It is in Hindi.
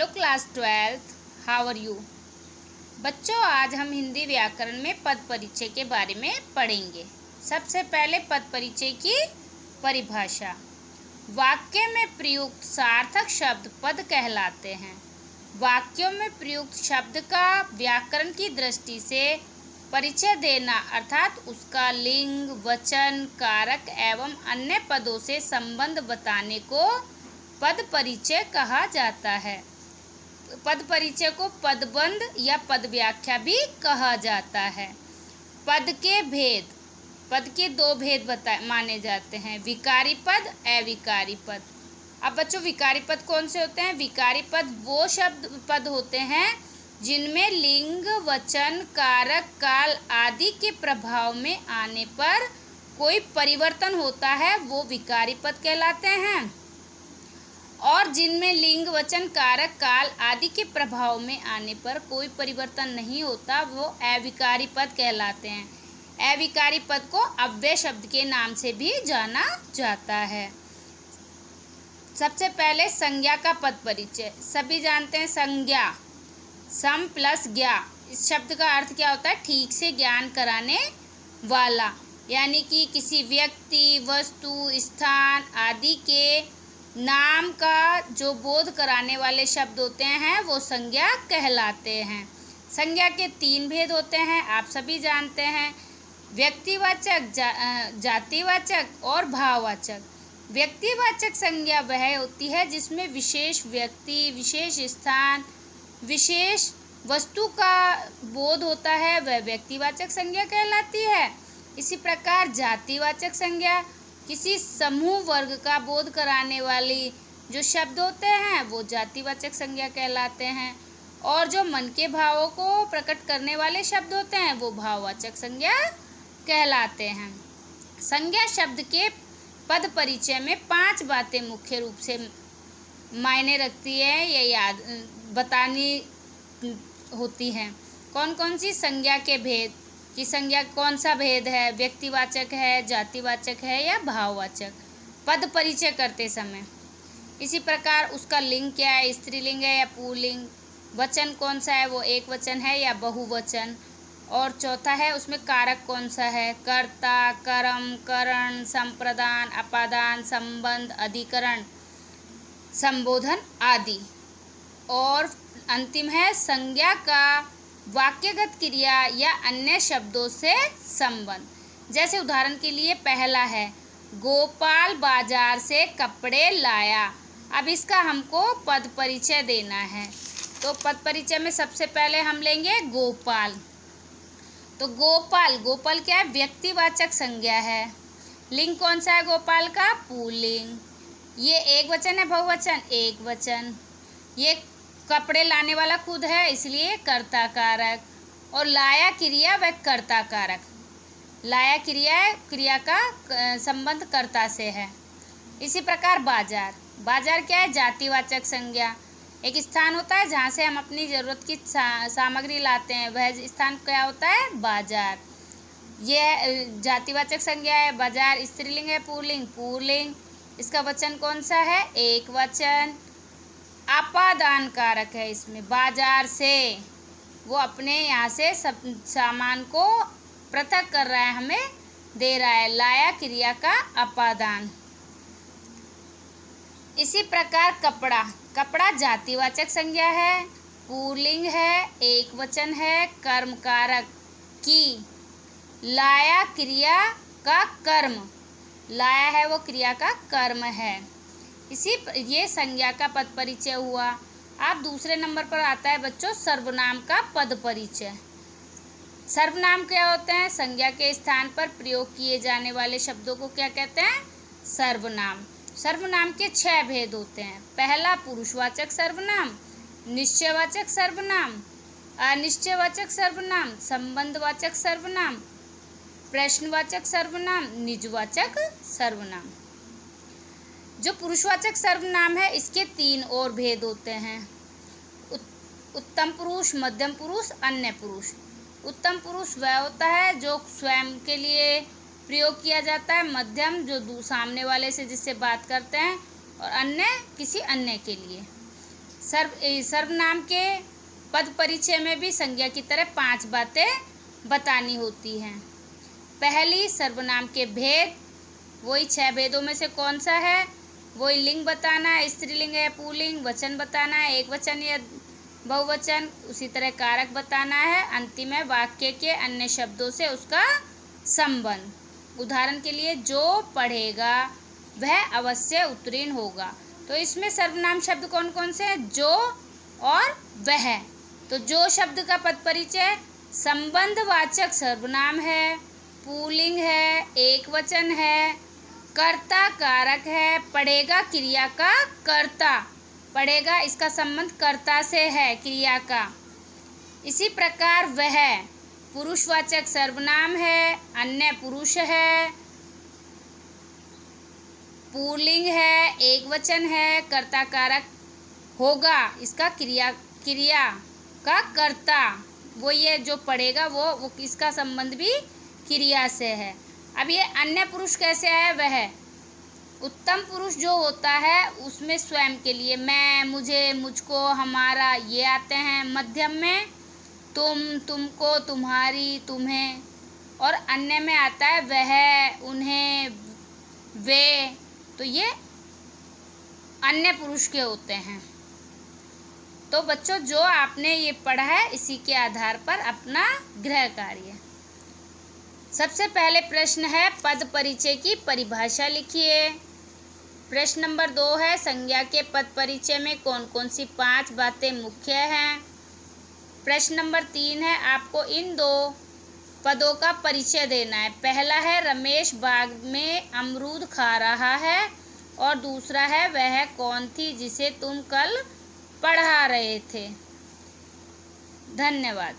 Hello class 12th, how are you. बच्चों, आज हम हिंदी व्याकरण में पद परिचय के बारे में पढ़ेंगे। सबसे पहले पद परिचय की परिभाषा। वाक्य में प्रयुक्त सार्थक शब्द पद कहलाते हैं। वाक्यों में प्रयुक्त शब्द का व्याकरण की दृष्टि से परिचय देना अर्थात उसका लिंग, वचन, कारक एवं अन्य पदों से संबंध बताने को पद परिचय कहा जाता है। पद परिचय को पदबंध या पद व्याख्या भी कहा जाता है। पद के भेद। पद के दो भेद माने जाते हैं, विकारी पद, अविकारी पद। अब बच्चों, विकारी पद कौन से होते हैं? विकारी पद वो पद होते हैं जिनमें लिंग, वचन, कारक, काल आदि के प्रभाव में आने पर कोई परिवर्तन होता है, वो विकारी पद कहलाते हैं। और जिनमें लिंग, वचन, कारक, काल आदि के प्रभाव में आने पर कोई परिवर्तन नहीं होता, वो अविकारी पद कहलाते हैं। अविकारी पद को अव्यय शब्द के नाम से भी जाना जाता है। सबसे पहले संज्ञा का पद परिचय। सभी जानते हैं संज्ञा, सम प्लस ज्ञा। इस शब्द का अर्थ क्या होता है? ठीक से ज्ञान कराने वाला, यानी कि किसी व्यक्ति, वस्तु, स्थान आदि के नाम का जो बोध कराने वाले शब्द होते हैं वो संज्ञा कहलाते हैं। संज्ञा के तीन भेद होते हैं, आप सभी जानते हैं, व्यक्तिवाचक, जातिवाचक और भाववाचक। व्यक्तिवाचक संज्ञा वह होती है जिसमें विशेष व्यक्ति, विशेष स्थान, विशेष वस्तु का बोध होता है, वह व्यक्तिवाचक संज्ञा कहलाती है। इसी प्रकार जातिवाचक संज्ञा किसी समूह वर्ग का बोध कराने वाली जो शब्द होते हैं वो जातिवाचक संज्ञा कहलाते हैं। और जो मन के भावों को प्रकट करने वाले शब्द होते हैं वो भाववाचक संज्ञा कहलाते हैं। संज्ञा शब्द के पद परिचय में 5 बातें मुख्य रूप से मायने रखती है, ये याद बतानी होती हैं। कौन कौन सी? संज्ञा के भेद की संज्ञा कौन सा भेद है? व्यक्तिवाचक है, जातिवाचक है या भाववाचक? पद परिचय करते समय। इसी प्रकार उसका लिंग क्या है? स्त्रीलिंग है या पुल्लिंग? वचन कौन सा है? वो एक वचन है या बहुवचन? और चौथा है उसमें कारक कौन सा है? कर्ता, कर्म, करण, संप्रदान, अपादान, संबंध, अधिकरण, संबोधन आदि। और अंतिम है संज्ञा का वाक्यगत क्रिया या अन्य शब्दों से संबंध। जैसे उदाहरण के लिए पहला है गोपाल बाजार से कपड़े लाया। अब इसका हमको पद परिचय देना है, तो पद परिचय में सबसे पहले हम लेंगे गोपाल। तो गोपाल क्या है? व्यक्तिवाचक संज्ञा है। लिंग कौन सा है गोपाल का? पुल्लिंग। ये एक वचन है, बहुवचन? एक वचन। ये कपड़े लाने वाला खुद है, इसलिए कर्ता कारक। और लाया क्रिया व कर्ता कारक। लाया क्रिया का संबंध कर्ता से है। इसी प्रकार बाजार क्या है? जातिवाचक संज्ञा। एक स्थान होता है जहाँ से हम अपनी ज़रूरत की सामग्री लाते हैं, वह स्थान क्या होता है? बाजार। यह जातिवाचक संज्ञा है। बाजार स्त्रीलिंग है, पुल्लिंग। इसका वचन कौन सा है? एक वचन। अपादान कारक है इसमें, बाजार से वो अपने यहाँ से सब सामान को पृथक कर रहा है, हमें दे रहा है, लाया क्रिया का अपादान। इसी प्रकार कपड़ा जातिवाचक संज्ञा है, पुल्लिंग है, एक वचन है, कर्म कारक की, लाया क्रिया का कर्म, लाया है वो क्रिया का कर्म है। ये संज्ञा का पद परिचय हुआ। अब दूसरे नंबर पर आता है बच्चों सर्वनाम का पद परिचय। सर्वनाम क्या होते हैं? संज्ञा के स्थान पर प्रयोग किए जाने वाले शब्दों को क्या कहते हैं? सर्वनाम। सर्वनाम के 6 भेद होते हैं। पहला पुरुषवाचक सर्वनाम, निश्चयवाचक सर्वनाम, अनिश्चयवाचक सर्वनाम, संबंधवाचक सर्वनाम, प्रश्नवाचक सर्वनाम, निजवाचक सर्वनाम। जो पुरुषवाचक सर्वनाम है इसके 3 और भेद होते हैं, उत्तम पुरुष, मध्यम पुरुष, अन्य पुरुष। उत्तम पुरुष वह होता है जो स्वयं के लिए प्रयोग किया जाता है, मध्यम जो सामने वाले से जिससे बात करते हैं, और अन्य किसी अन्य के लिए। सर्वनाम के पद परिचय में भी संज्ञा की तरह 5 बातें बतानी होती हैं। पहली, सर्वनाम के भेद, वही 6 भेदों में से कौन सा है, वही लिंग बताना है, स्त्रीलिंग है पुल्लिंग, वचन बताना है, एक वचन या बहुवचन, उसी तरह कारक बताना है, अंतिम है वाक्य के अन्य शब्दों से उसका संबंध। उदाहरण के लिए, जो पढ़ेगा वह अवश्य उत्तीर्ण होगा। तो इसमें सर्वनाम शब्द कौन कौन से हैं, जो और वह। तो जो शब्द का पद परिचय संबंधवाचक सर्वनाम है, पुल्लिंग है, एक वचन है, कर्ता कारक है, पढ़ेगा क्रिया का कर्ता, पढ़ेगा इसका संबंध कर्ता से है क्रिया का। इसी प्रकार वह पुरुषवाचक सर्वनाम है, अन्य पुरुष है, पुल्लिंग है, एक वचन है, कर्ता कारक होगा इसका क्रिया का कर्ता, वो ये जो पढ़ेगा वो इसका संबंध भी क्रिया से है। अब ये अन्य पुरुष कैसे है, वह उत्तम पुरुष जो होता है उसमें स्वयं के लिए मैं, मुझे, मुझको, हमारा ये आते हैं। मध्यम में तुम, तुमको, तुम्हारी, तुम्हें, और अन्य में आता है वह, उन्हें, वे। तो ये अन्य पुरुष के होते हैं। तो बच्चों, जो आपने ये पढ़ा है इसी के आधार पर अपना गृह कार्य। सबसे पहले प्रश्न है, पद परिचय की परिभाषा लिखिए। प्रश्न नंबर 2 है, संज्ञा के पद परिचय में कौन कौन सी 5 बातें मुख्य हैं। प्रश्न नंबर 3 है, आपको इन 2 पदों का परिचय देना है। पहला है, रमेश बाग में अमरूद खा रहा है, और दूसरा है, वह कौन थी जिसे तुम कल पढ़ा रहे थे। धन्यवाद।